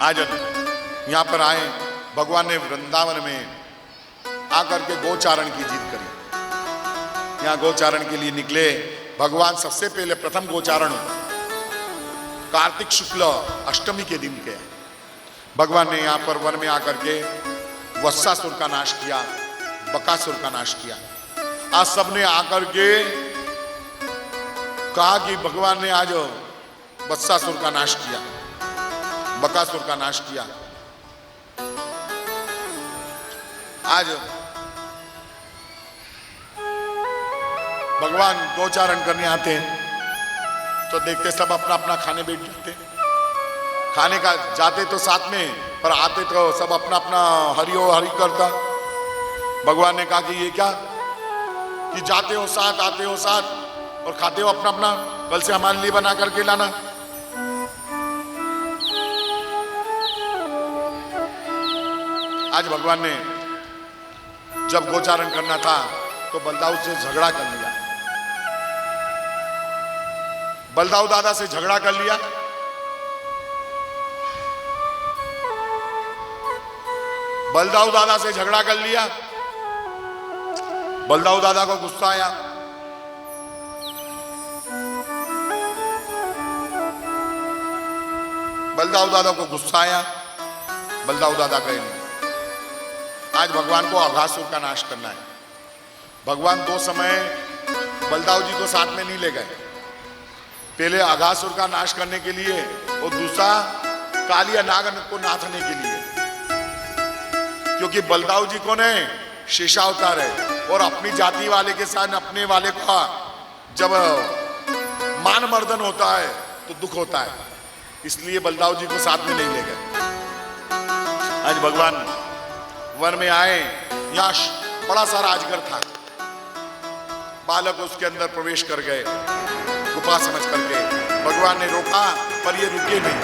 आज यहाँ पर आए, भगवान ने वृंदावन में आकर के गोचारण की जिद करी। यहाँ गोचारण के लिए निकले भगवान। सबसे पहले प्रथम गोचारण कार्तिक शुक्ल अष्टमी के दिन के भगवान ने यहाँ पर वन में आकर के वत्सासुर का नाश किया, बकासुर का नाश किया। आज सबने आकर के कहा कि भगवान ने आज वत्सासुर का नाश किया, बकासुर का नाश किया। आज भगवान गोचारण करने आते हैं तो देखते सब अपना अपना खाने बैठ जाते, खाने का जाते तो साथ में, पर आते तो सब अपना अपना हरिओ हरि करता। भगवान ने कहा कि ये क्या कि जाते हो साथ, आते हो साथ और खाते हो अपना अपना, कल से हमारे लिए बना करके लाना। आज भगवान ने जब गोचारण करना था तो बलदाऊ से झगड़ा कर लिया, बलदाऊ दादा से झगड़ा कर लिया। बलदाऊ दादा से झगड़ा कर लिया। बलदाऊ दादा को गुस्सा आया। बलदाऊ दादा को गुस्सा आया। बलदाऊ दादा कहे नहीं, आज भगवान को अघासुर का नाश करना है। भगवान दो समय बलदाऊ जी को साथ में नहीं ले गए, पहले अघासुर का नाश करने के लिए और दूसरा कालिया नागन को नाथने के लिए, क्योंकि बलदाऊ जी को ने शेषावतार है और अपनी जाति वाले के साथ अपने वाले का जब मान मर्दन होता है तो दुख होता है, इसलिए बलदाऊ जी को साथ में नहीं ले गए। आज भगवान वन में आए, यहाँ बड़ा सारा अजगर था। बालक उसके अंदर प्रवेश कर गए गुफा समझ करके। भगवान ने रोका पर ये रुके नहीं।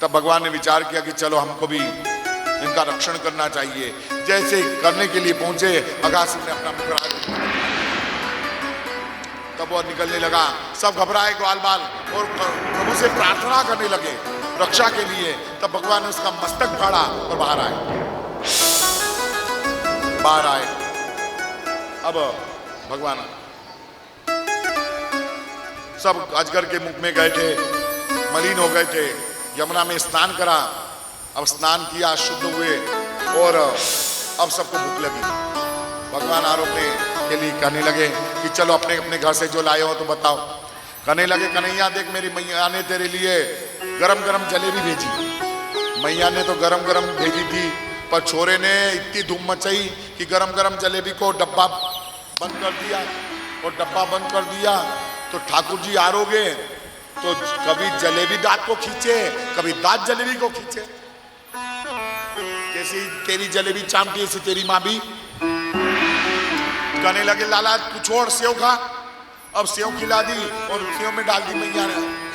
तब भगवान ने विचार किया कि चलो हमको भी इनका रक्षण करना चाहिए। जैसे करने के लिए पहुंचे, अघासुर ने अपना मुख राजा, तब वो निकलने लगा। सब घबराए ग्वाल बाल और प्रभु से प्रार्थना करने लगे रक्षा के लिए। तब भगवान ने उसका मस्तक फाड़ा और बाहर आए। अब भगवान सब अजगर के मुख में गए थे, मलिन हो गए थे, यमुना में स्नान करा। अब स्नान किया, शुद्ध हुए और अब सबको भूख लगी। भगवान आरोपने के लिए कहने लगे कि चलो अपने अपने घर से जो लाए हो तो बताओ। कहने लगे कन्हैया देख, मेरी मैया ने तेरे लिए गरम गरम जलेबी भेजी। मैया ने तो गरम गरम भेजी थी, पर छोरे ने इतनी धूम मचाई कि गरम गरम जलेबी को डब्बा बंद कर दिया। और डब्बा बंद कर दिया तो ठाकुर जी आरोगे तो कभी जलेबी दांत को खींचे, कभी दांत जलेबी को खींचे। जैसी तेरी जलेबी चामटी ऐसी तेरी माँ भी। कहने लगे लाला तू छोड़, सेव खा। अब सेव खिला दी और सेव में डाल दी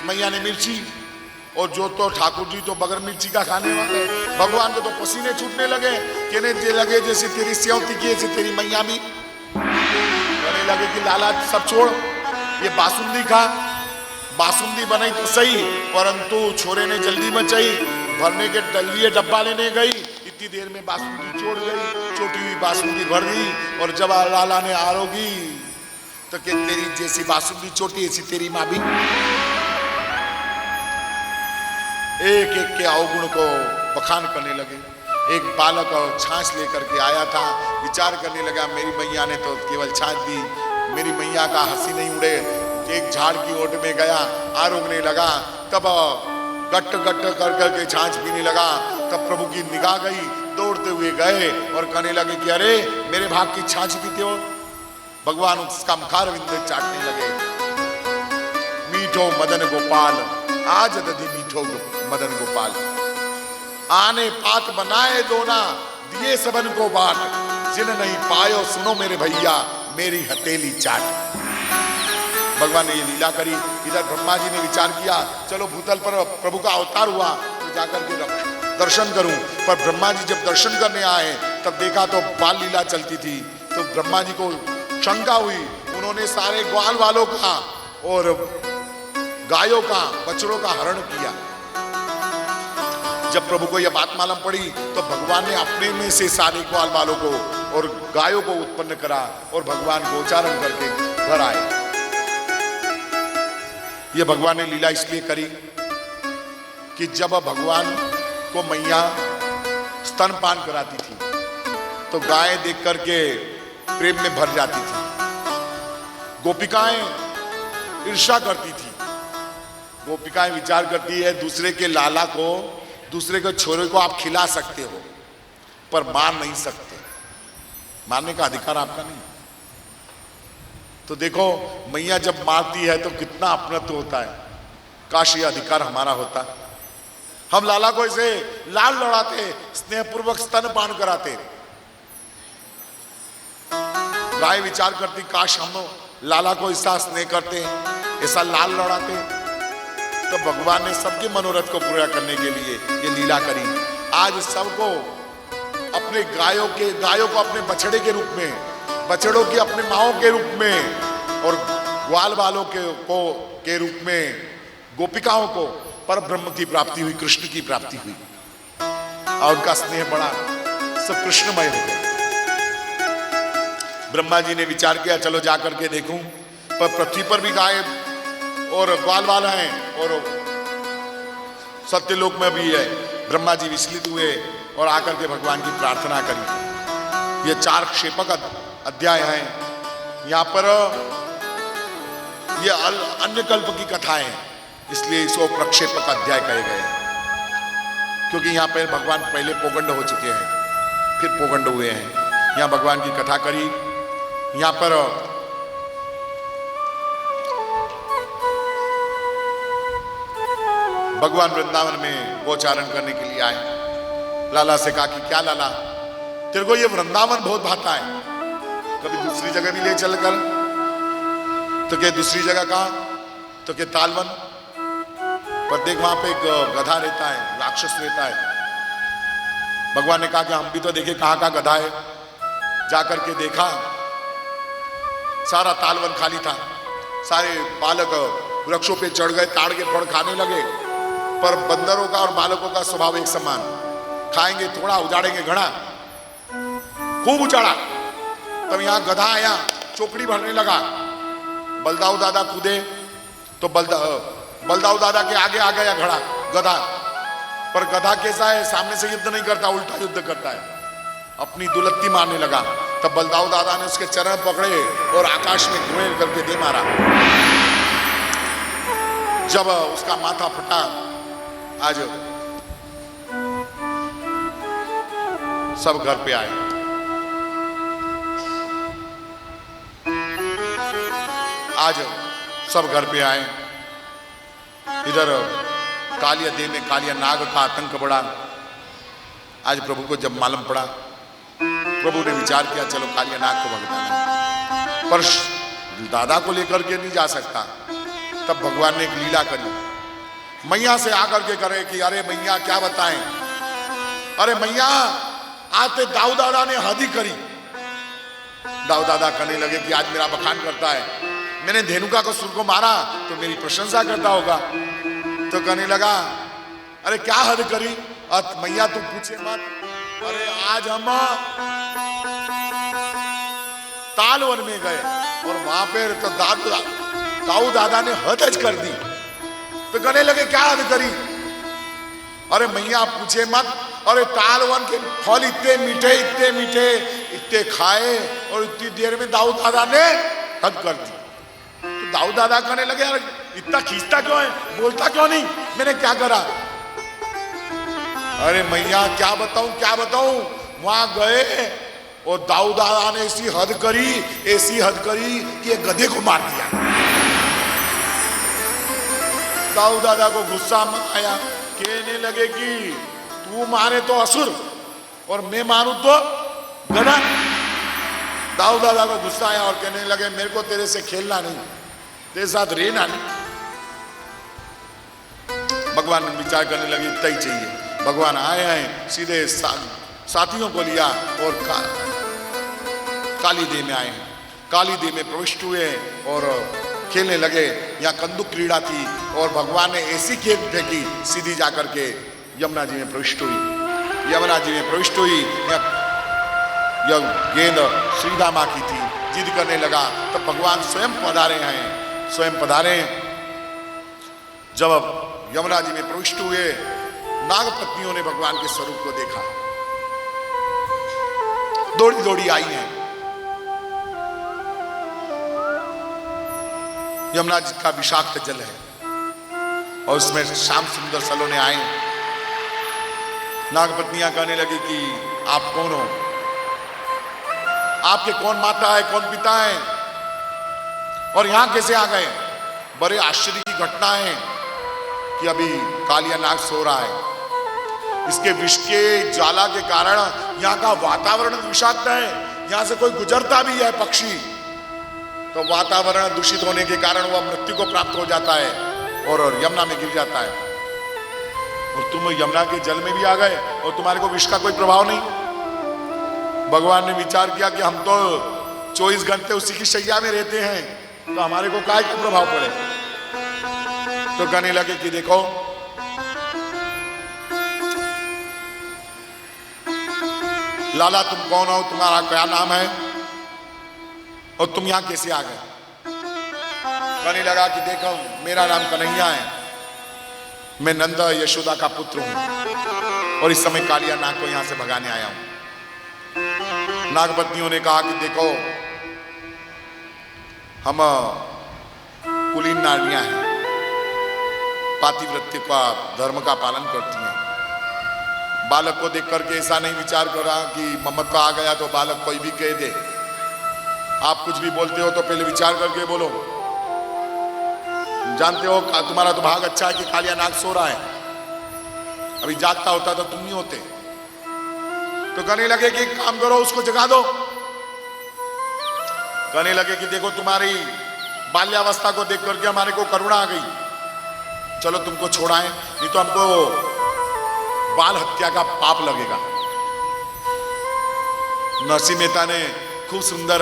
मैया ने मिर्ची। और जो तो ठाकुर जी तो बगैर मिर्ची का खाने वाले, भगवान को तो पसीने छूटने लगे। कहने लगे जैसे तेरी सेव तीखी ऐसी तेरी मैया भी। कहने लगे कि लाला सब छोड़, ये बासुंदी खा। बासुंदी बनाई तो सही, परंतु छोरे ने जल्दी मचाई, भरने के लिए डब्बा लेने गई, इतनी देर में बासुंदी छोड़ गई। छोटी हुई बासुंदी भर दी और जब लाला ने आरोगी तो कि तेरी जैसी बासुंदी छोटी ऐसी तेरी माँ भी। एक एक के अवगुण को बखान करने लगे। एक बालक छाछ लेकर के आया था, विचार करने लगा मेरी मैया ने तो केवल छाछ दी, मेरी मैया का हंसी नहीं उड़े। एक झाड़ की ओट में गया, आरोगने लगा, तब गट गट कर करके छाछ पीने लगा। तब प्रभु की निगाह गई, दौड़ते हुए गए और कहने लगे कि अरे मेरे भाग की छाछ पीते हो। भगवान उसका मुखार विंद चाटने लगे। मीठो मदन गोपाल आज दधि मीठो मदन गोपाल, आने पात बनाए दोना दिए सबन को बाट, जिन नहीं पायो सुनो मेरे भैया मेरी हथेली चाट। भगवान ने ये लीला करी। इधर ब्रह्मा जी ने विचार किया चलो भूतल पर प्रभु का अवतार हुआ तो जाकर के दर्शन करूं। पर ब्रह्मा जी जब दर्शन करने आए तब देखा तो बाल लीला चलती थी। तो ब्रह्मा जी को शंका हुई। उन्होंने सारे ग्वाल वालों का और गायों का, बछड़ों का हरण किया। जब प्रभु को यह बात मालूम पड़ी तो भगवान ने अपने में से सारे ग्वाल बालों को और गायों को उत्पन्न करा और भगवान गोचारण करके घर आए। यह भगवान ने लीला इसलिए करी कि जब भगवान को मैया स्तनपान कराती थी तो गाय देख करके प्रेम में भर जाती थी। गोपिकाएं ईर्ष्या करती थी। गोपिकाएं विचार करती है दूसरे के लाला को, दूसरे के छोरे को आप खिला सकते हो पर मार नहीं सकते, मारने का अधिकार आपका नहीं। तो देखो मैया जब मारती है तो कितना अपनत्व होता है। काश ये अधिकार हमारा होता। हम लाला को ऐसे लाल लड़ाते, स्नेहपूर्वक स्तनपान कराते। गाय विचार करती काश हम लाला को ऐसा स्नेह करते, ऐसा लाल लड़ाते। तो भगवान ने सबके मनोरथ को पूरा करने के लिए ये लीला करी। आज सबको अपने गायों को अपने बछड़े के रूप में, बछड़ों की अपने माओं के रूप में और ग्वाल बालों के रूप में गोपिकाओं को पर ब्रह्म की प्राप्ति हुई, कृष्ण की प्राप्ति हुई और उनका स्नेह बढ़ा, सब कृष्णमय हो गए। ब्रह्मा जी ने विचार किया चलो जा करके देखूं, पर पृथ्वी पर भी गाय और ग्वाल बाल हैं और सत्यलोक में भी है। ब्रह्मा जी विचलित हुए और आकर के भगवान की प्रार्थना करी। ये 4 क्षेपक अध्याय हैं। यहाँ पर ये अन्य कल्प की कथाएं हैं, इसलिए इसको प्रक्षेपक अध्याय कहे गए, क्योंकि यहाँ पर भगवान पहले पोगंड हो चुके हैं, फिर पोगंड हुए हैं। यहाँ भगवान की कथा करी। यहाँ पर भगवान वृंदावन में गोचारण करने के लिए आए। लाला से कहा कि क्या लाला, तेरे को ये वृंदावन बहुत भाता है, कभी दूसरी जगह भी ले चलकर। तो क्या दूसरी जगह कहा? तो क्या तालवन। पर देख वहां पे एक गधा रहता है, राक्षस रहता है। भगवान ने कहा कि हम भी तो देखे कहां का गधा है। जाकर के देखा, सारा तालवन खाली था। सारे बालक वृक्षों पे चढ़ गए, ताड़ के फल खाने लगे। पर बंदरों का और बालकों का स्वभाव एक समान, खाएंगे थोड़ा, उजाड़ेंगे घड़ा, खूब उजाड़ा। तब यहां गधा आया, चोकड़ी भरने लगा। बलदाऊ दादा कूदे तो बलदाऊ दादा के आगे आ गया घड़ा गधा। पर गधा कैसा है, सामने से युद्ध नहीं करता, उल्टा युद्ध करता है, अपनी दुलत्ती मारने लगा। तब बलदाऊ दादा ने उसके चरण पकड़े और आकाश में घुमेल करके दे मारा। जब उसका माथा फटा, आज सब घर पे आए। आज सब घर पे आए। इधर कालिया देह में कालिया नाग का आतंक बढ़ा। आज प्रभु को जब मालूम पड़ा, प्रभु ने विचार किया चलो कालिया नाग को भगाना, पर दादा को लेकर के नहीं जा सकता। तब भगवान ने एक लीला करी, मैया से आकर के करे कि अरे मैया क्या बताएं, अरे मैया आते दाऊ दादा ने हद ही करी। दाऊ दादा कहने लगे कि आज मेरा बखान करता है, मैंने धेनुका को सुर को मारा तो मेरी प्रशंसा करता होगा। तो कहने लगा अरे क्या हद करी। मैया तू पूछे मत, अरे आज हम तालवन में गए और वहां पे तो दाऊ दादा ने हद कर दी। तो कहने लगे क्या हद करी। अरे मैया पूछे मत, अरे तालवन के फल इतने मीठे इतने खाए और इतनी देर में दाऊ दादा ने हद कर दी। तो दाऊ दादा कहने लगे अरे इतना खींचता क्यों है, बोलता क्यों नहीं, मैंने क्या करा। अरे मैया क्या बताऊं, वहां गए और दाऊ दादा ने ऐसी हद करी कि एक गधे को मार दिया। दाऊ दादा को गुस्सा आया, कहने लगे कि तू मारे तो असुर और मैं मारूं तो गधा। दाऊ दादा को गुस्सा आया और कहने लगे मेरे को तेरे से खेलना नहीं, तेरे साथ रहना नहीं। भगवान विचार करने लगे इतना ही चाहिए। भगवान आए सीधे साथियों को लिया और काली देह में आए, काली देह में प्रविष्ट हुए और खेलने लगे। यहाँ कंदुक क्रीड़ा थी और भगवान ने ऐसी खेल फेंकी सीधी जाकर के यमुना जी में प्रविष्ट हुई। यमुना जी में प्रविष्ट हुई, यह गेंद श्रीदा माँ की थी, जिद करने लगा। तब भगवान स्वयं पधारे हैं, स्वयं पधारे। जब यमुना जी में प्रविष्ट हुए, नाग पत्नियों ने भगवान के स्वरूप को देखा, दौड़ी दौड़ी आई हैं। यमुना जी का विषाक्त जल है और उसमें श्याम सुंदर सलोने आए। नागपत्नियां कहने लगी कि आप कौन हो, आपके कौन माता है, कौन पिता है, और यहां कैसे आ गए। बड़े आश्चर्य की घटना है कि अभी कालिया नाग सो रहा है। इसके विष के ज्वाला के कारण यहाँ का वातावरण विषाक्त है। यहाँ से कोई गुजरता भी है पक्षी तो वातावरण दूषित होने के कारण वह मृत्यु को प्राप्त हो जाता है और यमुना में गिर जाता है। और तुम यमुना के जल में भी आ गए और तुम्हारे को विष का कोई प्रभाव नहीं। भगवान ने विचार किया कि हम तो 24 घंटे उसी की शैया में रहते हैं, तो हमारे को काय का प्रभाव पड़े। तो कहने लगे कि देखो, लाला तुम कौन हो, तुम्हारा क्या नाम है और तुम यहां कैसे आ गए। कहने लगा कि देखो मेरा नाम कन्हैया है, मैं नंद यशोदा का पुत्र हूं और इस समय कालिया नाग को यहां से भगाने आया हूं। नागपत्नियों ने कहा कि देखो हम कुलीन नारियां हैं, पातिव्रत्य का धर्म का पालन करती हैं। बालक को देख करके ऐसा नहीं विचार करा कि मम्मत का आ गया तो बालक कोई भी कह दे। आप कुछ भी बोलते हो तो पहले विचार करके बोलो। जानते हो तुम्हारा तो भाग अच्छा है कि कालिया नाग सो रहा है, अभी जागता होता तो तुम नहीं होते। तो कहने लगे कि काम करो, उसको जगा दो। कहने लगे कि देखो तुम्हारी बाल्यावस्था को देख करके हमारे को करुणा आ गई, चलो तुमको छोड़ाएं, नहीं तो हमको बाल हत्या का पाप लगेगा। नरसिंह मेहता ने खूब सुंदर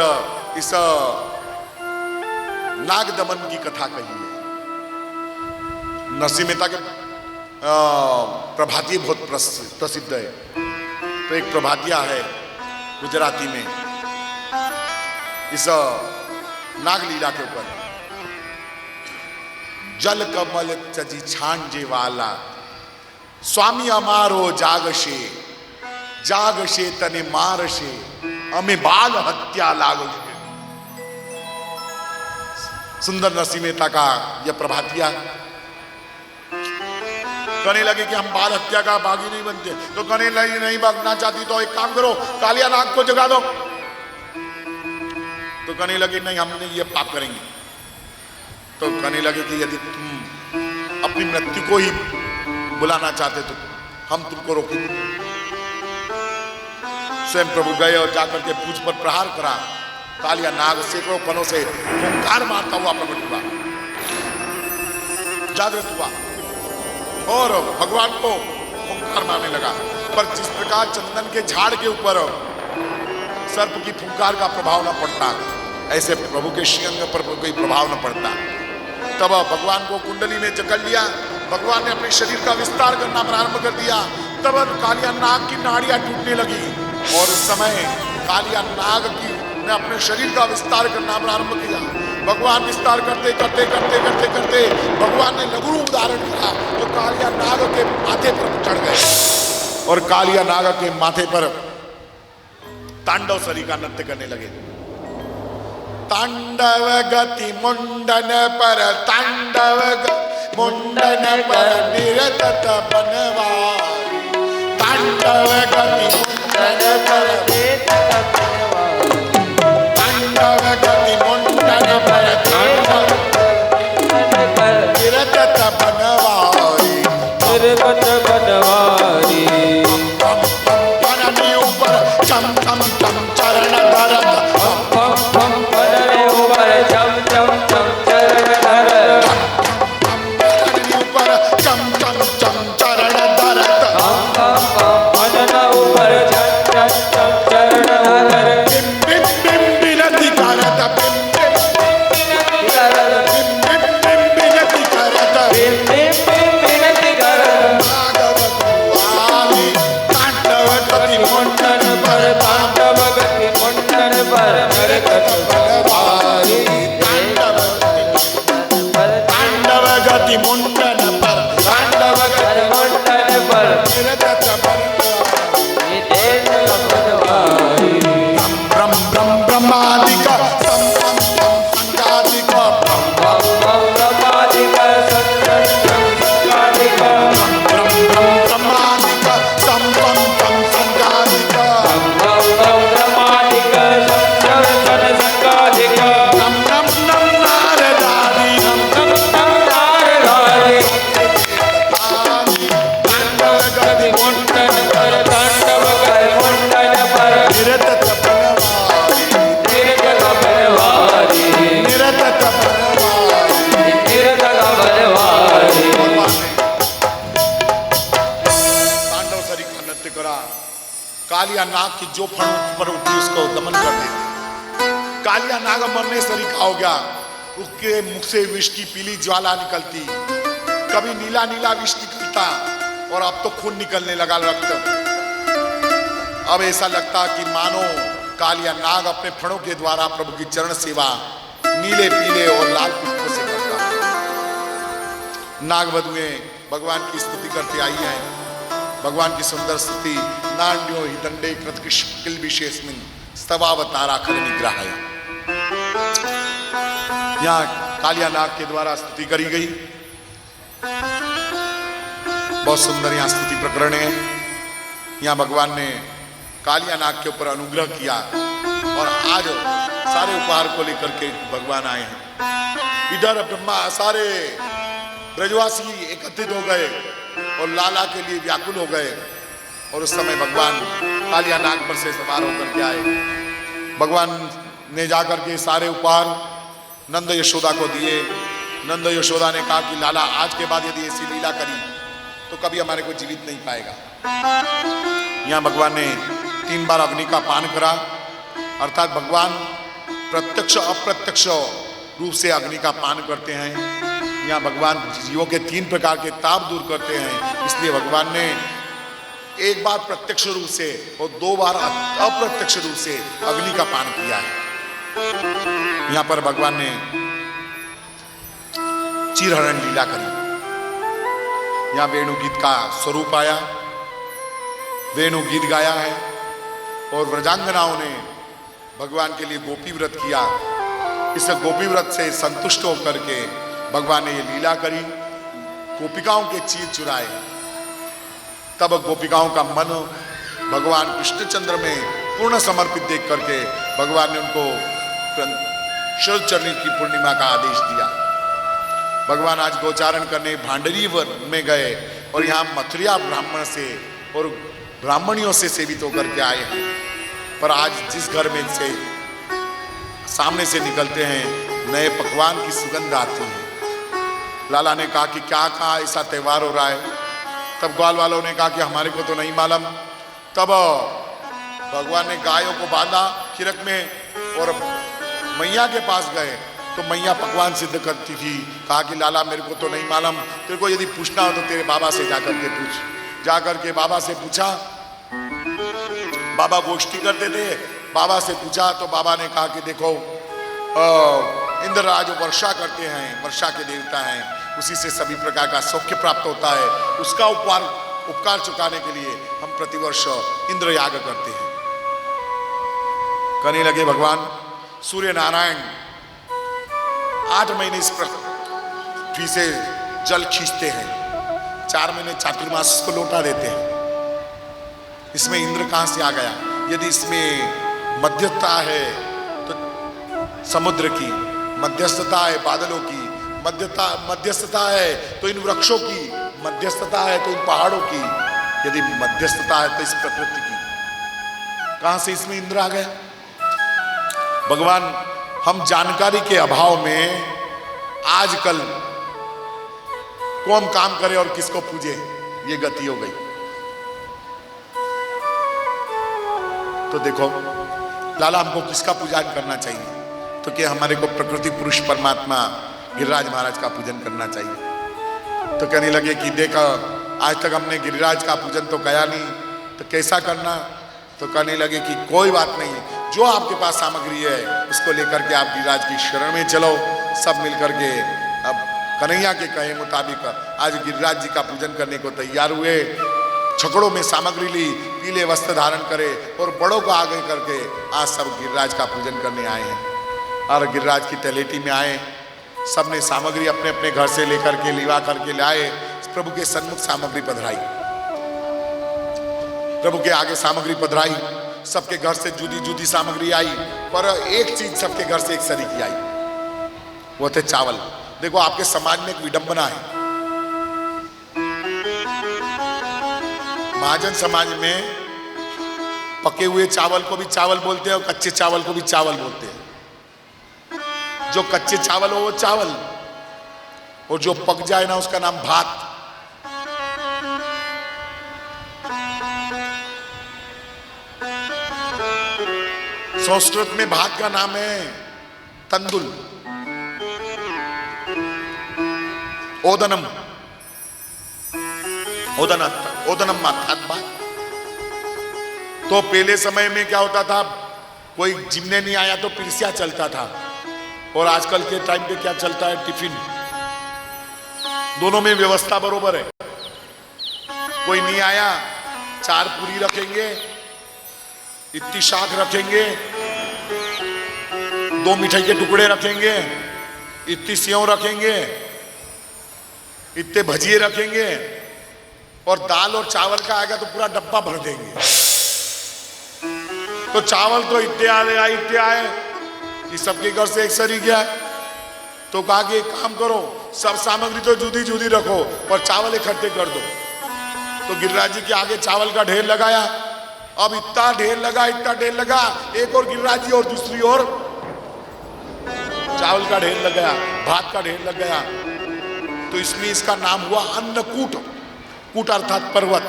इस नाग दमन की कथा कही है। नरसिंह मेहता के प्रभाती बहुत प्रसिद्ध है। तो एक प्रभातिया है गुजराती में इस नागलीला के ऊपर, जल कमल तजी छांजे वाला स्वामी अमारो जागशे जागशे तने मारशे अमे बाल हत्या लागशे। सुंदर नरसिंह मेहता का यह प्रभातिया। कहने लगे कि हम बाल हत्या का भागी नहीं बनते। तो कहने लगे नहीं भागना चाहती तो एक काम करो, कालिया नाग को जगा दो। तो कहने लगे नहीं हम नहीं ये पाप करेंगे। तो कहने लगे कि यदि तुम अपनी मृत्यु को ही बुलाना चाहते तो हम तुमको रोकेंगे। स्वयं प्रभु गए और जाकर के पूछ पर प्रहार करा। कालिया नाग सैकड़ों पनों से फुंकार मारता हुआ प्रकट हुआ, जागृत हुआ और भगवान को फुंकार मारने लगा। पर जिस प्रकार चंदन के झाड़ के ऊपर सर्प की फुंकार का प्रभाव न पड़ता, ऐसे प्रभु के श्रीअंग पर कोई प्रभाव न पड़ता। तब भगवान को कुंडली में जकड़ लिया। भगवान ने अपने शरीर का विस्तार करना प्रारंभ कर दिया। तब कालिया नाग की नाड़ियां टूटने लगी और उस समय कालिया नाग की ने अपने शरीर का विस्तार करना प्रारंभ किया। भगवान विस्तार करते करते करते करते करते भगवान ने लघु रूप धारण किया तो कालिया नाग के माथे पर चढ़ गए और कालिया नाग के माथे पर तांडव सरी का नृत्य करने लगे। तांडव गति मुंडन पर तांडव मुंडन पर निरत बनवारी। तांडव गति मुंडन पर तांडव गति मुंडन पर निरत बनवारी। निरत बनवारी पम पम पननी ऊपर चम चम चम चरण धरत। पम पम पननी ऊपर चम चम चम चरण धरत। पननी ऊपर चम चम चम चरण धरत। पम पम पननी ऊपर चम चम चम चरण धरत। कालिया नाग की जो फण पर उठी उसको दमन कर देती। कालिया नाग मरने से रिका हो गया, उसके मुख से विष की पीली ज्वाला निकलती, कभी नीला नीला विष निकलता और अब तो खून निकलने लगा, रक्त। अब ऐसा लगता कि मानो कालिया नाग अपने फणों के द्वारा प्रभु की चरण सेवा नीले पीले और लाल पुष्पों से करता। नागवधुएं भगवान की स्तुति करते आई हैं। भगवान की सुंदर स्तुति नान्यो हि दंडे कृतकिश किल विशेषमिन स्तवावतारा खल निग्रह। यहाँ कालिया नाग के द्वारा स्तुति करी गई। बहुत सुंदर यहाँ स्तुति प्रकरण है। यहाँ भगवान ने कालिया नाग के ऊपर अनुग्रह किया और आज सारे उपहार को लेकर के भगवान आए हैं। इधर ब्रह्मा सारे ब्रजवासी एकत्रित हो गए और लाला के लिए व्याकुल हो गए और उस समय भगवान कालिया नाग पर से सवार होकर के आए। भगवान ने जाकर के सारे उपहार नंद यशोदा को दिए। नंद यशोदा ने कहा कि लाला आज के बाद यदि ऐसी लीला करी तो कभी हमारे को जीवित नहीं पाएगा। यहाँ भगवान ने 3 बार अग्नि का पान करा, अर्थात भगवान प्रत्यक्ष अप्रत्यक्ष रूप से अग्नि का पान करते हैं। यहाँ भगवान जीवों के 3 प्रकार के ताप दूर करते हैं, इसलिए भगवान ने एक बार प्रत्यक्ष रूप से और 2 बार अप्रत्यक्ष रूप से अग्नि का पान किया है। यहाँ पर भगवान ने चीरहरण लीला करी। यहाँ वेणु गीत का स्वरूप आया, वेणु गीत गाया है और व्रजांगनाओं ने भगवान के लिए गोपी व्रत किया। इस गोपी व्रत से संतुष्ट होकर के भगवान ने ये लीला करी, गोपिकाओं के चीर चुराए। तब गोपिकाओं का मन भगवान कृष्णचंद्र में पूर्ण समर्पित देख करके भगवान ने उनको शरद चरणी की पूर्णिमा का आदेश दिया। भगवान आज गोचारण करने भांडरी वन में गए और यहाँ मथुरा ब्राह्मण से और ब्राह्मणियों से सेवित होकर के आए हैं। पर आज जिस घर में से सामने से निकलते हैं नए पकवान की सुगंध आती है। लाला ने कहा कि क्या कहा ऐसा त्योहार हो रहा है। तब ग्वाल वालों ने कहा कि हमारे को तो नहीं मालूम। तब भगवान ने गायों को बांधा खिरक में और मैया के पास गए तो मैया पकवान सिद्ध करती थी। कहा कि लाला मेरे को तो नहीं मालूम, तेरे को यदि पूछना हो तो तेरे बाबा से जाकर के पूछ। जाकर के बाबा से पूछा, बाबा गोष्ठी करते थे। बाबा से पूछा तो बाबा ने कहा कि देखो इंद्रराज वर्षा करते हैं, वर्षा के देवता हैं, उसी से सभी प्रकार का सौख्य प्राप्त होता है। उसका उपकार चुकाने के लिए हम प्रतिवर्ष इंद्र याग करते हैं। कहने लगे भगवान सूर्य नारायण 8 महीने इस पृथ्वी से जल खींचते हैं, 4 महीने चातुर्मास को लौटा देते हैं। इसमें इंद्र कहां से आ गया? यदि इसमें मध्यस्थता है तो समुद्र की, मध्यस्थता है बादलों की, मध्यस्थता है तो इन वृक्षों की, मध्यस्थता है तो इन पहाड़ों की, यदि मध्यस्थता है तो इस प्रकृति की, कहां से इसमें इंद्र आ गया? भगवान हम जानकारी के अभाव में आजकल कौन काम करे और किसको पूजे, ये गति हो गई। तो देखो लाला हमको किसका पूजन करना चाहिए? तो क्या हमारे को प्रकृति पुरुष परमात्मा गिरिराज महाराज का पूजन करना चाहिए। तो कहने लगे कि देखो आज तक हमने गिरिराज का पूजन तो किया नहीं, तो कैसा करना? तो कहने लगे कि कोई बात नहीं, जो आपके पास सामग्री है उसको लेकर के आप गिरिराज की शरण में चलो। सब मिलकर के अब कन्हैया के कहे मुताबिक आज गिरिराज जी का पूजन करने को तैयार हुए। छकड़ों में सामग्री ली, पीले वस्त्र धारण करे और बड़ों को आगे करके आज सब गिरिराज का पूजन करने आए हैं। और गिरिराज की तलेटी में आए, सबने सामग्री अपने अपने घर से लेकर के लिवा करके लाए। प्रभु के सन्मुख सामग्री पधराई, प्रभु के आगे सामग्री पधराई। सबके घर से जुदी जुदी सामग्री आई, पर एक चीज सबके घर से एक सरीकी आई, वो थे चावल। देखो आपके समाज में एक विडंबना है। महाजन समाज में पके हुए चावल को भी चावल बोलते हैं और कच्चे चावल को भी चावल बोलते हैं। जो कच्चे चावल हो वो चावल, और जो पक जाए ना उसका नाम भात। संस्कृत में भात का नाम है तंदुल, ओदनम, ओदनम अर्थात भात। तो पहले समय में क्या होता था, कोई जिमने नहीं आया तो पिरसिया चलता था, और आजकल के टाइम पे क्या चलता है, टिफिन। दोनों में व्यवस्था बरोबर है। कोई नहीं आया, 4 पूरी रखेंगे, इतनी शाक रखेंगे, 2 मिठाई के टुकड़े रखेंगे, इतनी सेव रखेंगे, इतने भजिए रखेंगे, और दाल और चावल का आएगा तो पूरा डब्बा भर देंगे। तो चावल तो इतने आए कि सबके घर से एक सरी गया। तो कहा कि एक काम करो, सब सामग्री तो जुदी जुदी रखो पर चावल इकट्ठे कर दो। तो गिरिराज जी के आगे चावल का ढेर लगाया। अब इतना ढेर लगा, एक और गिरिराज जी और दूसरी ओर चावल का ढेर लग गया, भात का ढेर लग गया। तो इसलिए इसका नाम हुआ अन्नकूट। कूट अर्थात पर्वत,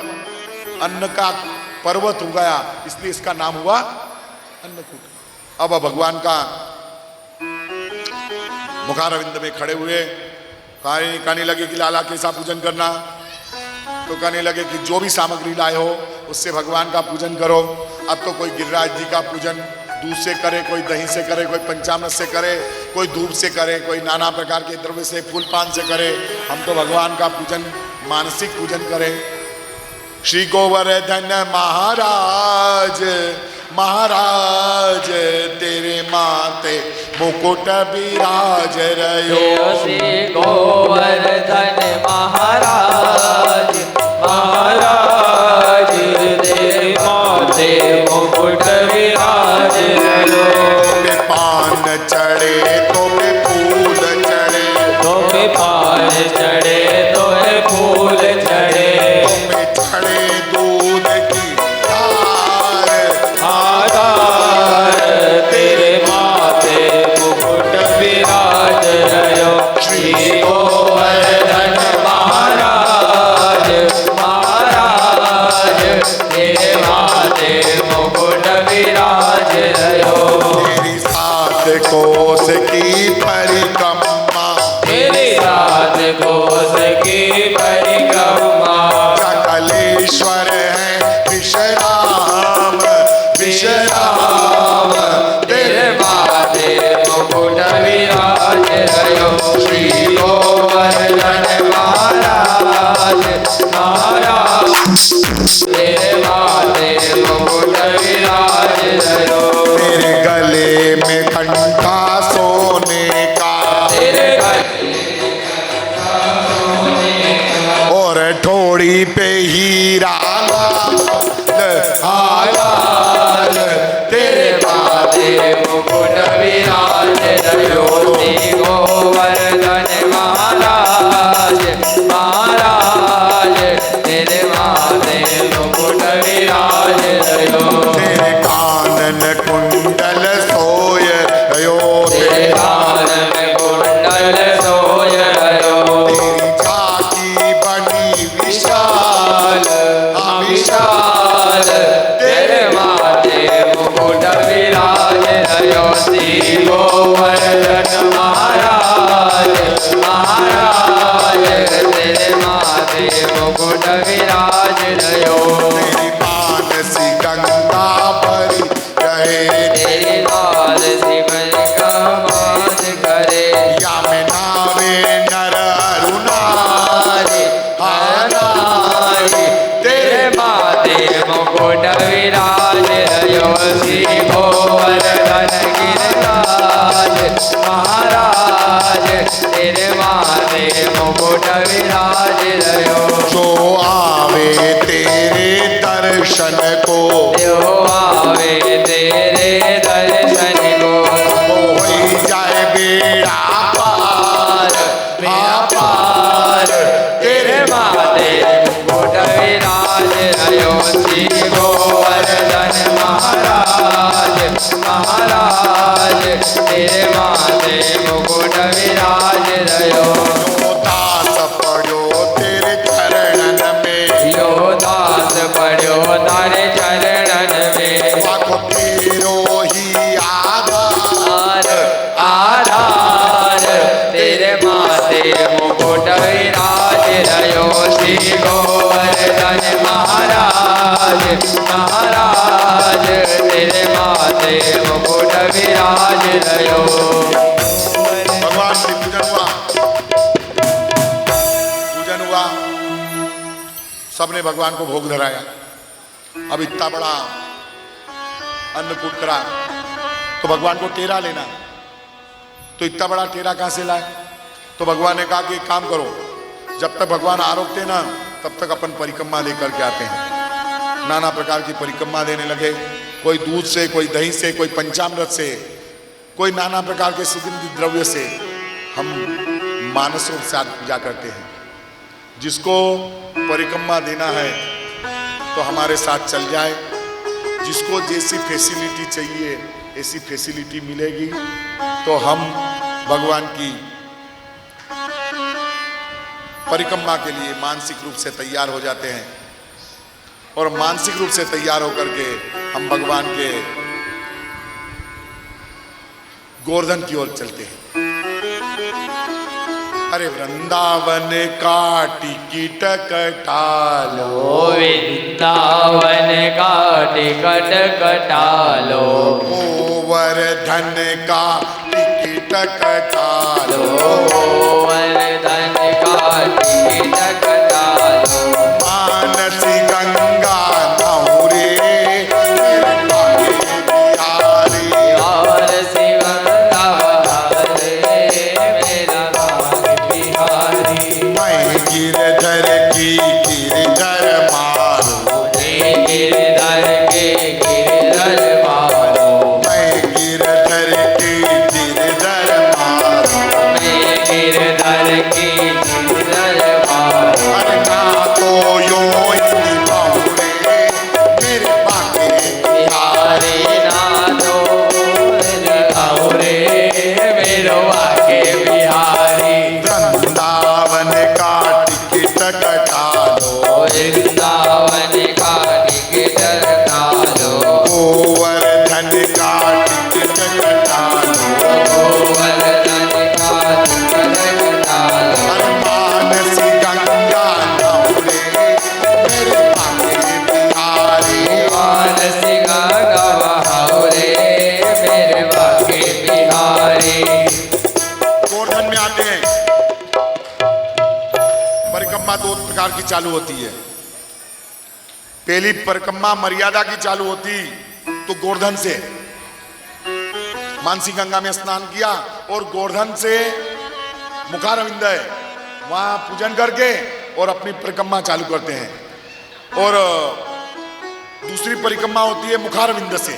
अन्न का पर्वत हो गया, इसलिए इसका नाम हुआ अन्नकूट। अब भगवान का मुखारविंद में खड़े हुए कहने लगे कि लाला कैसा पूजन करना। तो कहने लगे कि जो भी सामग्री लाए हो उससे भगवान का पूजन करो। अब तो कोई गिरिराज जी का पूजन दूध से करे, कोई दही से करे, कोई पंचामृत से करे, कोई धूप से करे, कोई नाना प्रकार के द्रव्य से, फूल पान से करे। हम तो भगवान का पूजन मानसिक पूजन करें। श्री गोवर्धन महाराज, महाराज तेरे माथे मुकुट विराज रयो। श्री गोवर्धन महाराज, महाराज तेरे माथे मुकुट विराज रयो। पे पान चढ़े तो पे फूल चढ़े, तो पे पान चढ़े तो है फूल चढ़े। पे चढ़े दूध की धार, आधार तेरे माथे मुकुट विराज रयो। श्री गोवर्धन महाराज, महाराज तेरे माथे मुकुट विराज रयो। तेरी 7 कोस की परिक्रमा, तेरी 7 कोस की परिक्रमा। सकलेश्वर है विश्राम, विश्राम तेरे माथे मुकुट विराज रयो। श्री गोवर्धन महाराज, महाराज तेरे माथे मुकुट विराज रयो। तेरे गले में कंठा सोने का, तेरे और ठोड़ी पे हीरा हालाल तेरे माथे मुकुट विराज रयो। श्री गोवर्धन महाराज, महाराज तेरे माथे मुकुट विराज रयो। तेरे कानन कुंडल सोय रयो, तेरे कान में कुंडल सोय रयो। तेरी झांकी बनी विशाल, विशाल तेरे माथे मुकुट विराज रयो। श्री गोवर्धन महाराज, महाराज तेरे माथे मुकुट विराज रयो। तेरी मानसी गंगा भरी रहे, तेरी लाल शिवन का मान करे। या में नावे नर अरुणारी, हरारी तेरे माथे मुकुट विराज रयो। श्री गोवर्धन गिरिराज, महाराज तेरे माथे मुकुट विराज रयो। जो आवे तेरे दर्शन को, जो आवे तेरे दर्शन को, वो होई जाए बेड़ा पार, मेरा पार तेरे माथे मुकुट विराज रयो। श्री गोवर्धन महाराज, महाराज तेरे माथे मुकुट विराज रयो। जो दास पड़ो तेरे चरणन में, यो दास पड़ो तारे चरणन में। वाको तेरो ही श्री गोवर्धन महाराज महाराज तेरे माथे मुकुट विराज रयो। भगवान श्री पूजन हुआ, सबने भगवान को भोग धराया। अब इतना बड़ा अन्नकूट करा तो भगवान को टेरा लेना, तो इतना बड़ा टेरा कहां से लाए? तो भगवान ने कहा कि एक काम करो, जब तक भगवान आरोपते ना तब तक अपन परिक्रमा लेकर के आते हैं। नाना प्रकार की परिक्रमा देने लगे, कोई दूध से, कोई दही से, कोई पंचामृत से, कोई नाना प्रकार के सुगंधित द्रव्य से हम मानस रूप से पूजा करते हैं। जिसको परिक्रमा देना है तो हमारे साथ चल जाए, जिसको जैसी फैसिलिटी चाहिए ऐसी फैसिलिटी मिलेगी तो हम भगवान की परिक्रमा के लिए मानसिक रूप से तैयार हो जाते हैं और मानसिक रूप से तैयार होकर के हम भगवान के गोवर्धन की ओर चलते हैं। अरे वृंदावन का टिकट कटालो, वृंदावन का टिकट कटालो, गोवर्धन का टिकट कटालो, गोवर्धन का टिकट कटालो, मानसी गंगा नहुरे बिहारी, मानसी गंगा बहारे मेरा भाग्य बिहारी। मैं गिरधर की गिरधर मारो, गिरधर के गिरधर मारो, मैं गिरधर की गिरधर मारो, मैं गिरधर के गिरधर मारो। अरे ना तो यो बहुरे मेरे बाके बिहारी नाथो रे मेरो आके बिहारी। वृंदावन का टिकट कटालो, वृंदावन का टिकट कटालो, गोवर्धन का टिकट कटालो, गोवर्धन का टिकट कटालो, अरे मानसी गंगा नहुरे मेरे बाके बिहारी। मानसी गंगा बहारे मेरे भाग्य बिहारी। गोवर्धन में आते हैं, परिक्रमा दो प्रकार की चालू होती है। पहली परिक्रमा मर्यादा की चालू होती तो गोवर्धन से, मानसी गंगा में स्नान किया और गोवर्धन से मुखारविंद है वहां पूजन करके और अपनी परिक्रमा चालू करते हैं। और दूसरी परिक्रमा होती है मुखारविंद से।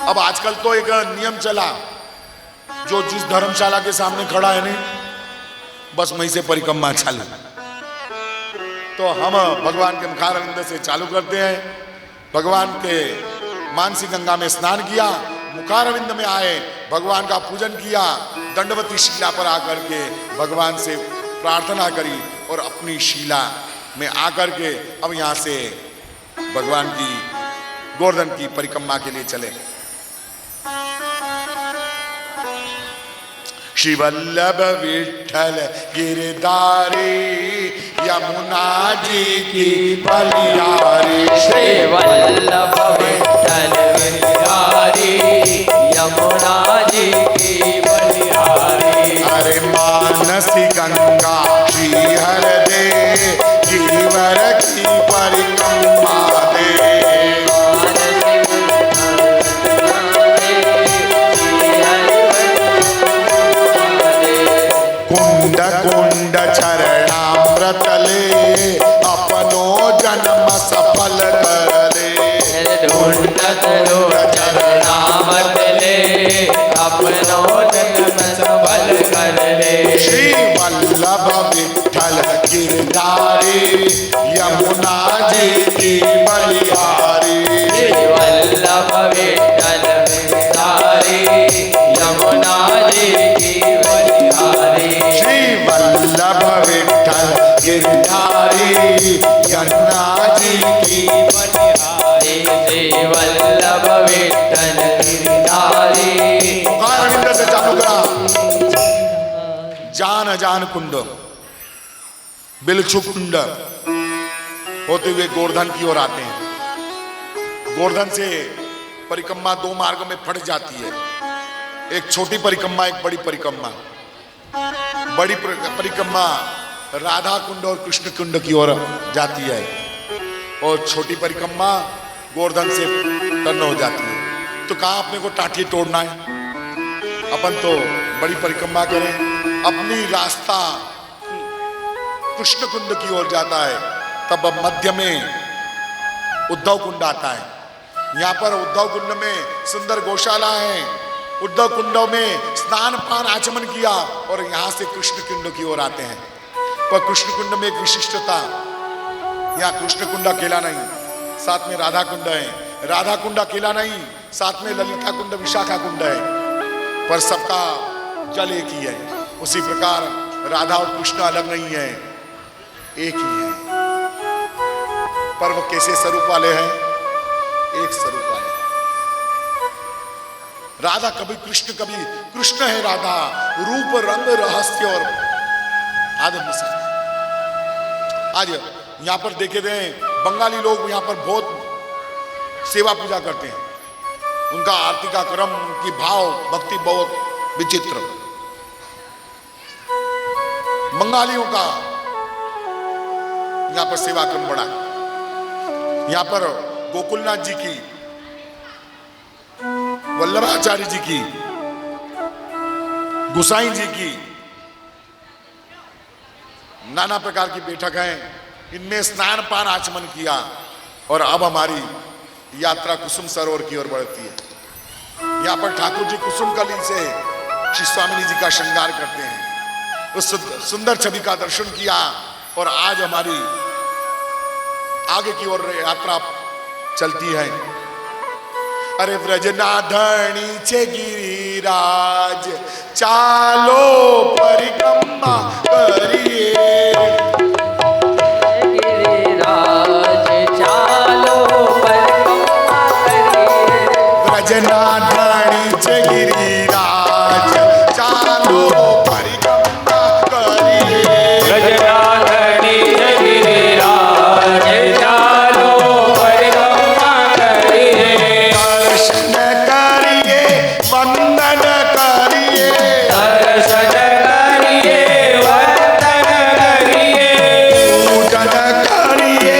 अब आजकल तो एक नियम चला, जो जिस धर्मशाला के सामने खड़ा है नहीं बस वहीं से परिक्रमा चालू। तो हम भगवान के मुखारविंद से चालू करते हैं। भगवान के मानसी गंगा में स्नान किया, मुखारविंद में आए, भगवान का पूजन किया, दंडवती शिला पर आकर के भगवान से प्रार्थना करी और अपनी शिला में आकर के अब यहाँ से भगवान की गोवर्धन की परिक्रमा के लिए चले। श्री वल्लभ विठ्ठल गिरधारी यमुना जी की बलिहारी, श्री वल्लभ विठ्ठल गिरधारी यमुना जी की बलिहारी। अरे मानसी गंगा श्री हर दे गिरिवर की परिक्रमा दे, कुंड कुंड चरणामृत ले अपनो जन्म सफल कर दे, ढूंढत रो चरणामत ले अपनो जन्म सफल कर ले। श्री वल्लभ विठ्ठल गिरधारी यमुना जी की बलिहारी, श्री वल्लभ विठ्ठल गिरधारी यमुना जी की बलिहारी। श्री वल्लभ विठ्ठल गिरधारी यमुना जी की बलिहारी, श्री वल्लभ विठ्ठल गिरधारी। मुखारविंद से चालू करा, जान जान कुंड बिलछुकुंड होते हुए गोवर्धन की ओर आते हैं। गोवर्धन से परिक्रमा दो मार्गों में फट जाती है, एक छोटी परिक्रमा, एक बड़ी परिक्रमा। बड़ी परिक्रमा राधा कुंड और कृष्ण कुंड की ओर जाती है और छोटी परिक्रमा गोवर्धन से टर्न हो जाती है। तो कहाँ अपने को टाटी तोड़ना है, अपन तो बड़ी परिक्रमा करें। अपनी रास्ता कृष्ण कुंड की ओर जाता है, तब अब मध्य में उद्धव कुंड आता है। यहाँ पर उद्धव कुंड में सुंदर गौशाला है। उद्धव कुंडों में स्नान पान आचमन किया और यहाँ से कृष्ण कुंड की ओर आते हैं। पर कृष्ण कुंड में एक विशिष्टता, यहाँ कृष्ण कुंड अकेला नहीं, साथ में राधा कुंड है। राधा कुंड अकेला नहीं, साथ में ललिता कुंड, विशाखा कुंड है, पर सबका जल एक ही है। उसी प्रकार राधा और कृष्ण अलग नहीं है, एक ही है। पर वो कैसे स्वरूप वाले हैं? एक स्वरूप वाले। राधा कभी कृष्ण, कभी कृष्ण है राधा, रूप रंग रहस्य और आदम मिसाल। आज यहां पर देखे थे बंगाली लोग यहां पर बहुत सेवा पूजा करते हैं। उनका आरती का क्रम, उनकी भाव भक्ति बहुत विचित्र। बंगालियों का यहां पर सेवा क्रम बड़ा। यहां पर गोकुलनाथ जी की, वल्लभाचार्य जी की, गुसाई जी की नाना प्रकार की बैठक है। इनमें स्नान पान आचमन किया और अब हमारी यात्रा कुसुम सरोवर की ओर बढ़ती है। यहाँ पर ठाकुर जी कुसुम कली से श्री स्वामी जी का श्रृंगार करते हैं। उस सुंदर छवि का दर्शन किया और आज हमारी आगे की ओर यात्रा चलती है। अरे व्रजनाधणी छे गिरिराज, चालो परिक्रमा करिए। गिरिराज चालो परिक्रमा करिए। व्रजनाधणी छे गिरिराज, चालो परिक्रमा करिए। व्रजनाधणी छे गिरिराज, चालो परिक्रमा करिए। दर्शन करिए, वंदन करिए, दर्शन करिए, वंदन करिए। पूजन करिए,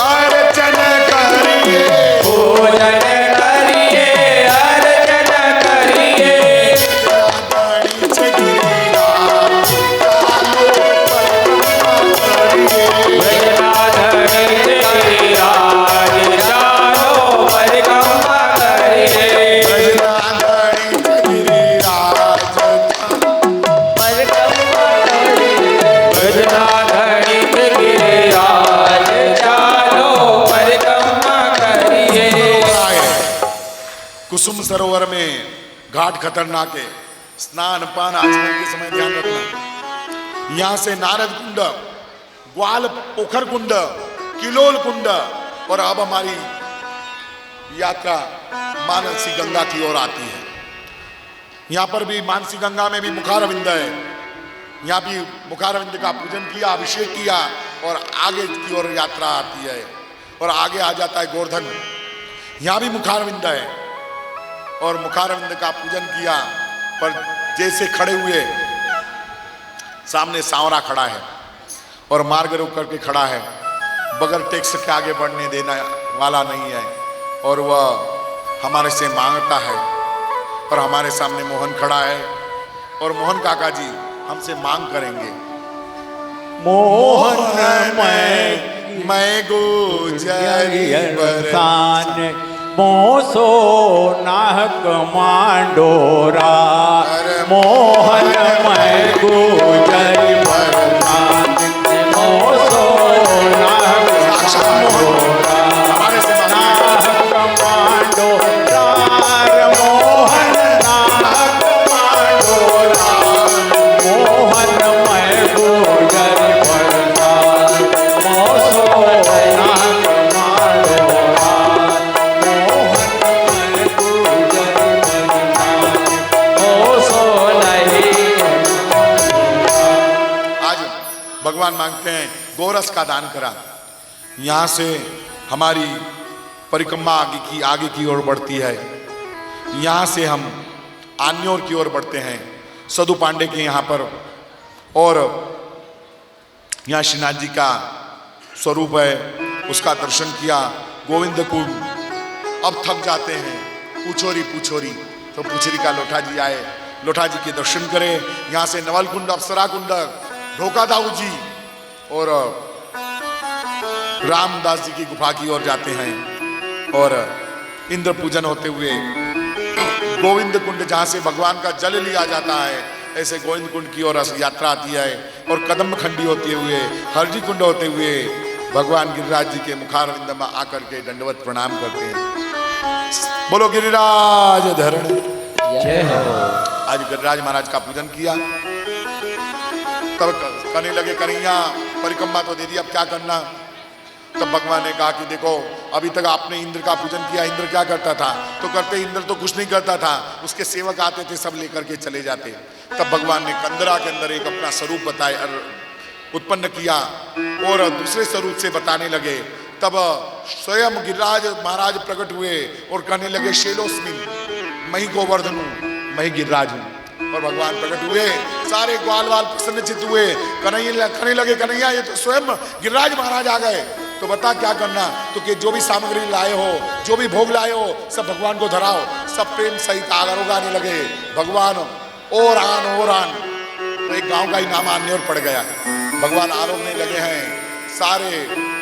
अर्चन करिए। पूजन करिए, अर्चन करिए। व्रजनाधणी छे गिरिराज, चालो परिक्रमा करिए। व्रजनाधणी छे गिरिराज, चालो परिक्रमा करिए। व्रजनाधणी छे गिरिराज, परिक्रमा करिए। व्रजनाधणी छे गिरिराज, चालो परिक्रमा करिए। आए। कुसुम सरोवर में घाट खतरनाक है। स्नान पान आचमन के समय ध्यान रखना। यहां से नारद कुंड, ग्वाल पोखर कुंड, किलोल कुंड और अब हमारी यात्रा मानसी गंगा की ओर आती है। यहाँ पर भी मानसी गंगा में भी मुखारविंद है। यहाँ भी मुखारविंद का पूजन किया, अभिषेक किया और आगे की ओर यात्रा आती है और आगे आ जाता है गोवर्धन। यहाँ भी मुखारविंद है और मुखारविंद का पूजन किया, पर जैसे खड़े हुए सामने सांवरा खड़ा है और मार्ग रोक करके खड़ा है, बगैर टैक्स के आगे बढ़ने देने वाला नहीं है और वह हमारे से मांगता है। और हमारे सामने मोहन खड़ा है और मोहन काका जी हमसे मांग करेंगे। मोहन मैं गुजरी बरसान मोसो नाहक मांडोरा। मोहन मैं गुजरी बरसान मोसो नाहक मांडोरा। हमारे से मांग नाहक मांडोरा, मोहन नाहक मांडोरा। मोहन मैं गुजरी बरसान मोसो नाहक मांडोरा। मोहन मैं गुजरी बरसान ओ सो नहीं भगवान मांगते हैं गोरस का दान करा। यहाँ से हमारी परिक्रमा आगे की ओर बढ़ती है। यहाँ से हम आन्योर की ओर बढ़ते हैं, सदु पांडे के यहाँ पर, और यहाँ श्रीनाथ जी का स्वरूप है, उसका दर्शन किया। गोविंद कुंड, अब थक जाते हैं, पुछोरी तो पुछरी का लोठा जी आए, लोठा जी के दर्शन करें। यहाँ से नवल कुंड, अप्सरा कुंड, ढोका दाऊ जी और रामदास जी की गुफा की ओर जाते हैं, और इंद्र पूजन होते हुए गोविंद कुंड, जहाँ से भगवान का जल लिया जाता है, ऐसे गोविंद कुंड की ओर यात्रा आती है, और कदम खंडी होते हुए, हरजी कुंड होते हुए भगवान गिरिराज जी के मुखारविंद में आकर के दंडवत प्रणाम करते हैं। बोलो गिरिराज धरण जय हो। आज गिरिराज महाराज का पूजन किया, तब करने लगे कन्हैया परिक्रमा तो दे दी, अब क्या करना। तब भगवान ने कहा कि देखो, अभी तक आपने इंद्र का पूजन किया, इंद्र क्या करता था, तो करते इंद्र तो कुछ नहीं करता था, उसके सेवक आते थे, सब लेकर के चले जाते। तब भगवान ने कंदरा के अंदर एक अपना स्वरूप बताया, उत्पन्न किया, और दूसरे स्वरूप से बताने लगे। तब स्वयं गिरिराज महाराज प्रकट हुए और कहने लगे शैलोस्मिन मही गोवर्धन, मही गिरिराज हूं। और भगवान प्रकट हुए, सारे ग्वाल वाल प्रसन्नचित्त हुए, कहने लगे कन्हैया ये तो स्वयं गिरिराज महाराज आ गए, तो बता क्या करना। तो कि जो भी सामग्री लाए हो, जो भी भोग लाए हो, सब भगवान को धराओ। सब प्रेम सहित आगर गाने लगे, भगवान और आन। तो एक गांव का ही नाम आन्योर पड़ गया। भगवान आरोगने लगे हैं, सारे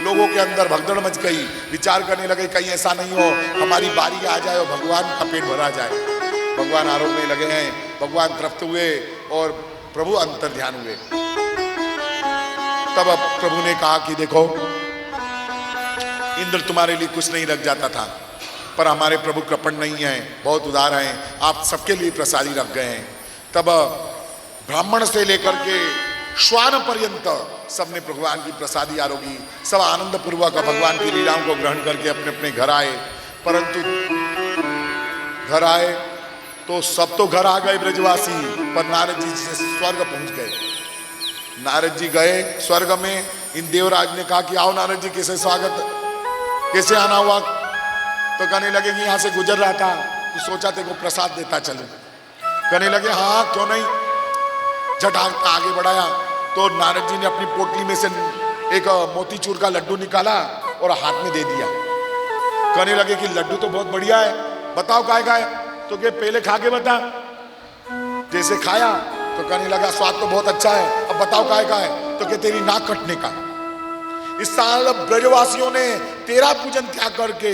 लोगों के अंदर भगदड़ मच गई। विचार करने लगे कहीं ऐसा नहीं हो हमारी बारी आ जाए और भगवान का पेट भरा जाए। भगवान आरोगने लगे हैं, भगवान तृप्त हुए और प्रभु अंतर ध्यान हुए। तब प्रभु ने कहा कि देखो, इंद्र तुम्हारे लिए कुछ नहीं रख जाता था, पर हमारे प्रभु कृपण नहीं है, बहुत उदार हैं, आप सबके लिए प्रसादी रख गए हैं। तब ब्राह्मण से लेकर के श्वान पर्यंत सबने भगवान की प्रसादी आरोगी। सब आनंद पूर्वक भगवान की लीलाओं को ग्रहण करके अपने अपने घर आए। परंतु घर आए तो सब तो घर आ गए ब्रजवासी, पर नारद जी से स्वर्ग पहुंच गए। नारद जी गए स्वर्ग में, इन देवराज ने कहा कि आओ नारद जी, कैसे स्वागत, कैसे आना हुआ। तो कहने लगे कि यहाँ से गुजर रहा था तो सोचा तेरे को प्रसाद देता चलूं। कहने लगे हाँ क्यों नहीं। झट आगे बढ़ाया तो नारद जी ने अपनी पोटली में से एक मोतीचूर का लड्डू निकाला और हाथ में दे दिया। कहने लगे कि लड्डू तो बहुत बढ़िया है, बताओ काय का है। तो कि पहले खा के बता। जैसे खाया तो कहने लगा स्वाद तो बहुत अच्छा है, अब बताओ काय का है। तो कि तेरी नाक कटने का। इस साल ब्रजवासियों ने तेरा पूजन त्याग करके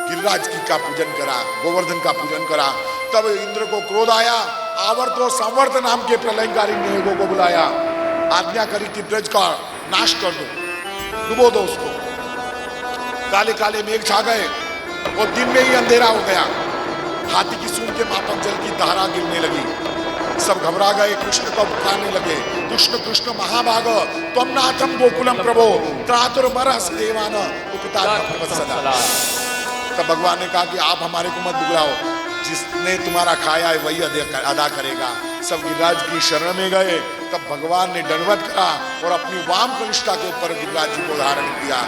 गिरिराज की का पूजन करा, गोवर्धन का पूजन करा। तब इंद्र को क्रोध आया, आवर्त और संवर्त नाम के प्रलयकारी मेघों को बुलाया, आज्ञा करी कि ब्रज का नाश कर दो, डुबो दो उसको। काले काले मेघ छा गए और दिन में ही अंधेरा हो गया। हाथी की सूंड के मापन जल की धारा गिरने लगी। सब घबरा गए, कृष्ण को पुकारने लगे, कृष्ण कृष्ण महाभाग त्वं नाथम गोकुलम प्रभो त्रातुर्मरस देवान उपतार सदा। तब भगवान ने कहा कि आप हमारे को मत बुलाओ, जिसने तुम्हारा खाया है वही अदा करेगा। सब गिरिराज की शरण में गए। तब भगवान ने दंडवत करा और अपनी वाम कनिष्ठा के ऊपर गिरिराज जी को धारण किया।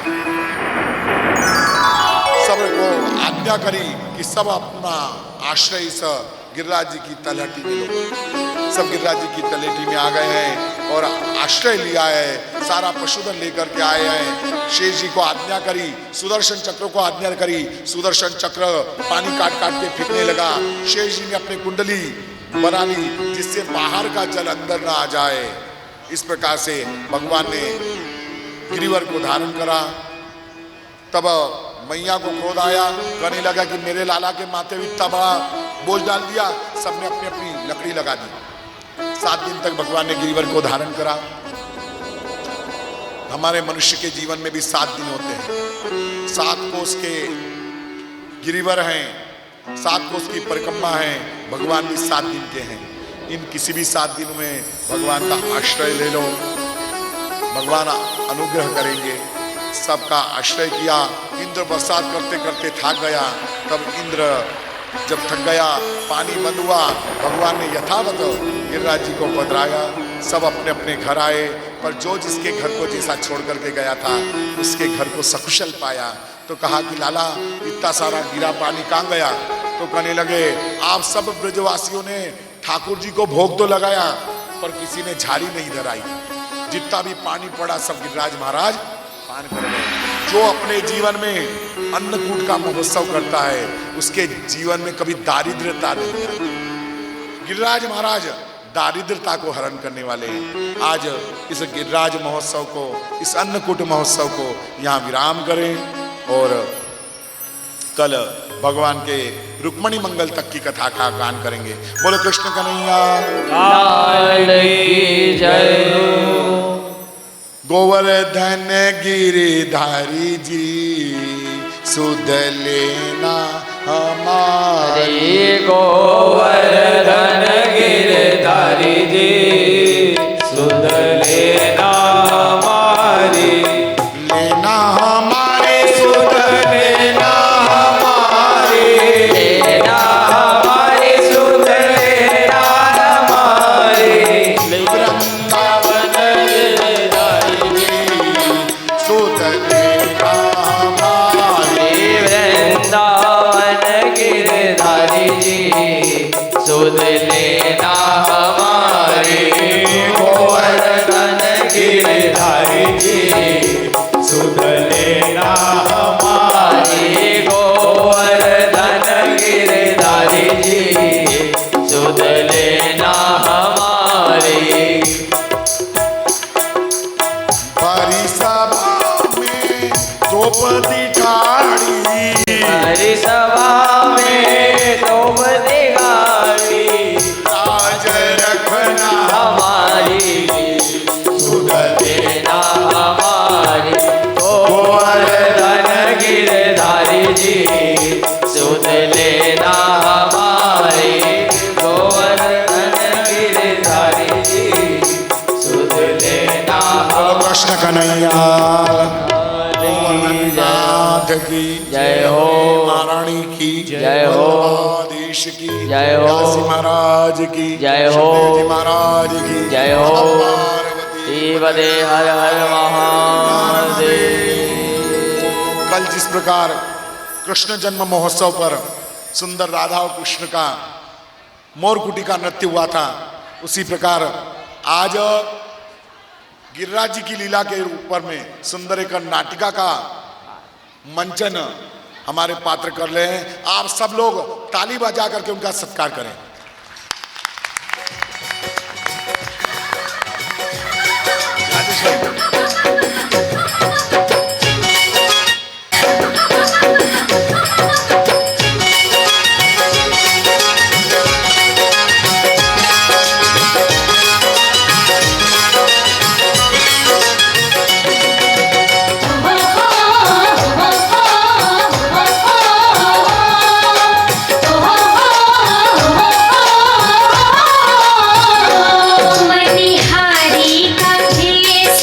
सबको आज्ञा करी कि सब अपना आश्रय इस गिरिराज जी की तलहटी में लो। सब गिरिराज जी की तलहटी में आ गए हैं और आश्रय लिया है। सारा पशुधन लेकर के आए हैं। शेष जी को आज्ञा करी, सुदर्शन चक्र को आज्ञा करी। सुदर्शन चक्र पानी काट काट के फेंकने लगा। शेष जी ने अपनी कुंडली बना ली जिससे बाहर का जल अंदर ना आ जाए। इस प्रकार से भगवान ने गिरिवर को धारण करा। तब मैया को क्रोध आया, कहने लगा कि मेरे लाला के माथे भी इतना बड़ा बोझ डाल दिया। सबने अपनी अपनी लकड़ी लगा दी। 7 दिन तक भगवान ने गिरिवर को धारण करा। हमारे मनुष्य के जीवन में भी 7 दिन होते हैं। 7 कोस के गिरिवर हैं, 7 कोस की परिक्रमा है। भगवान भी 7 दिन के हैं। इन किसी भी 7 दिन में भगवान का आश्रय ले लो, भगवान अनुग्रह करेंगे। सबका आश्रय किया। इंद्र बरसात करते करते थक गया। तब इंद्र जब थक गया, पानी बंद हुआ, भगवान ने यथावत गिरिराज जी को पधराया। सब अपने अपने घर आए। पर जो जिसके घर को जैसा छोड़ करके गया था उसके घर को सकुशल पाया। तो कहा कि लाला इतना सारा गिरा पानी कहाँ गया? तो कहने लगे आप सब ब्रजवासियों ने ठाकुर जी को भोग तो लगाया पर किसी ने झाड़ी नहीं धराई। जितना भी पानी पड़ा सब गिरिराज महाराज पान कर गए। जो अपने जीवन में अन्नकूट का महोत्सव करता है उसके जीवन में कभी दारिद्र्यता नहीं आती। गिरिराज महाराज दारिद्रता को हरण करने वाले हैं। आज इस गिरिराज महोत्सव को, इस अन्नकूट महोत्सव को यहाँ विराम करें और कल भगवान के रुक्मणी मंगल तक की कथा का गान करेंगे। बोलो कृष्ण कन्हैया लाल की जय हो। गोवर्धन गिरिधारी जी सुध लेना हमारी। गोवर्धन गिरधारी जी सुध लेना हमारी। लेना हमारे सुध लेना हमारे। लेना हमारी सुध लेना हमारी। वृंदावन गिरिधारी जी सुध लेना हमारे। वृंदावन गिरधारी जी सुध लेना हमारी। गोवर्धन गिरधारी जी सुध लेना हमारी। गोवर्धन गिरधारी जी सुध लेना हमारी। बड़ी सभा में द्रौपदी ठाड़ी। हरि सभा में द्रौपदी गाड़ी। लाज रखना हमारी सुध लेना हमारी। गोवर्धन गिरधारी जी सुध लेना हमारी। गोवर्धन गिरधारी जी सुध लेना बोलो कृष्ण कन्हैया नाथ की जय हो। महारानी की जय हो। देश की जय हो। व्यासी महाराज की जय हो। सुखदेव जी महाराज की जय हो। पार्वती शिवदे हर हर महादेव। कल जिस प्रकार कृष्ण जन्म महोत्सव पर सुंदर राधा और कृष्ण का मोरकुटी का नृत्य हुआ था, उसी प्रकार आज गिरिराज जी की लीला के ऊपर में सुंदर एक नाटिका का मंचन हमारे पात्र कर रहे हैं। आप सब लोग ताली बजा करके उनका सत्कार करें। राजेश भाई। मनिहारी का भेष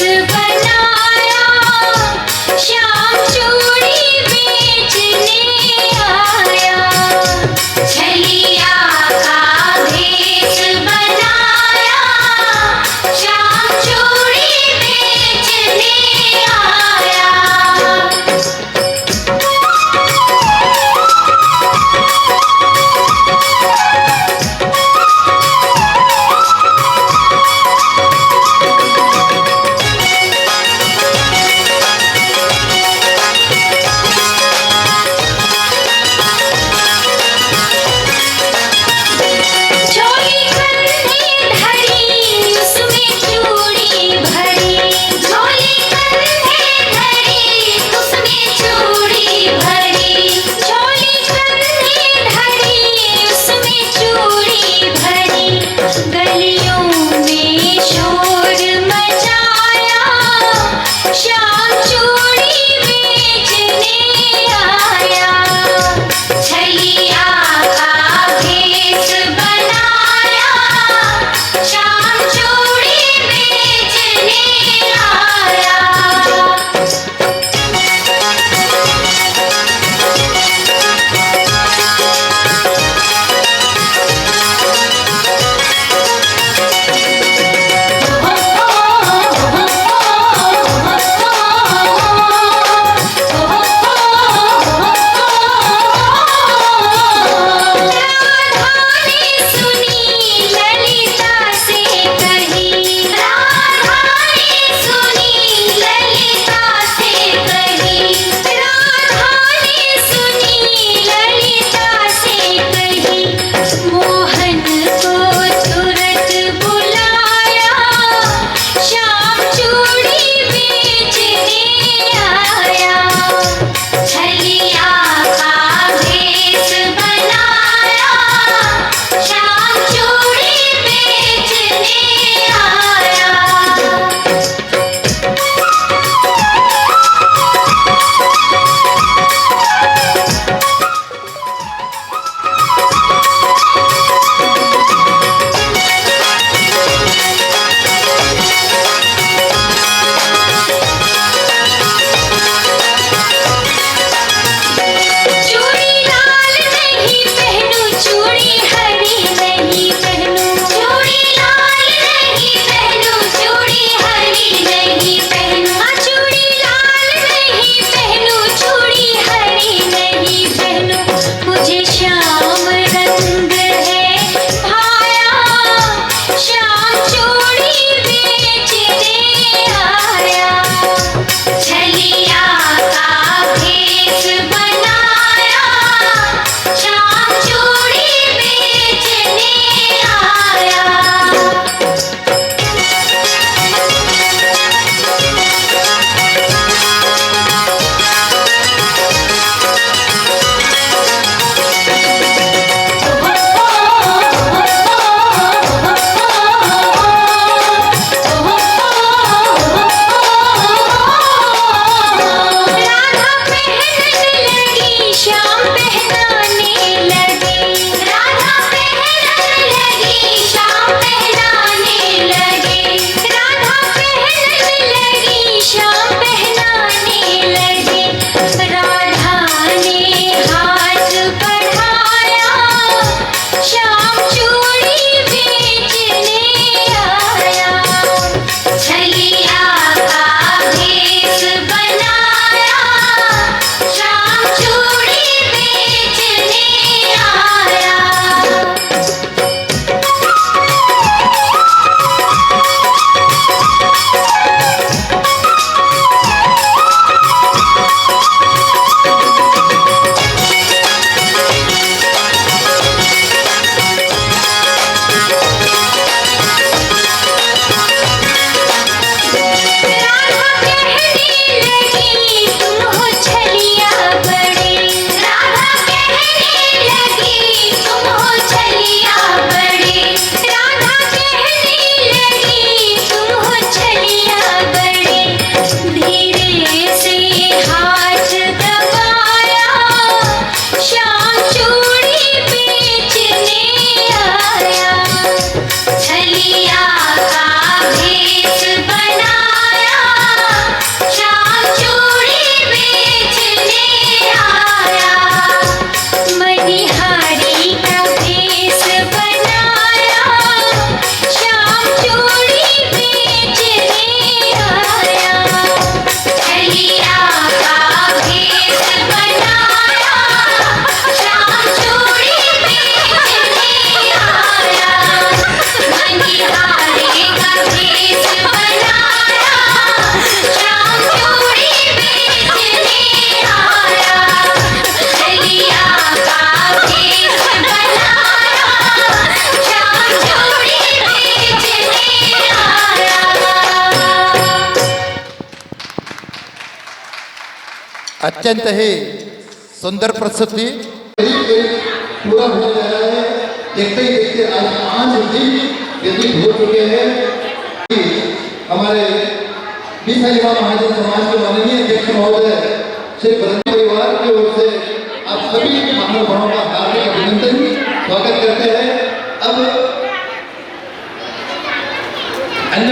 अत्यंत ही सुंदर प्रस्तुति पूरा होने जा रहा है। देखते ही देखते आज 5 दिन व्यतीत हो चुके हैं। हमारे बीसा महाजन समाज के माननीय अध्यक्ष महोदय श्री बरंती परिवार की ओर से आप सभी महानुभावों का हार्दिक अभिनंदन स्वागत करते हैं। अब अन्य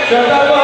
Shut up,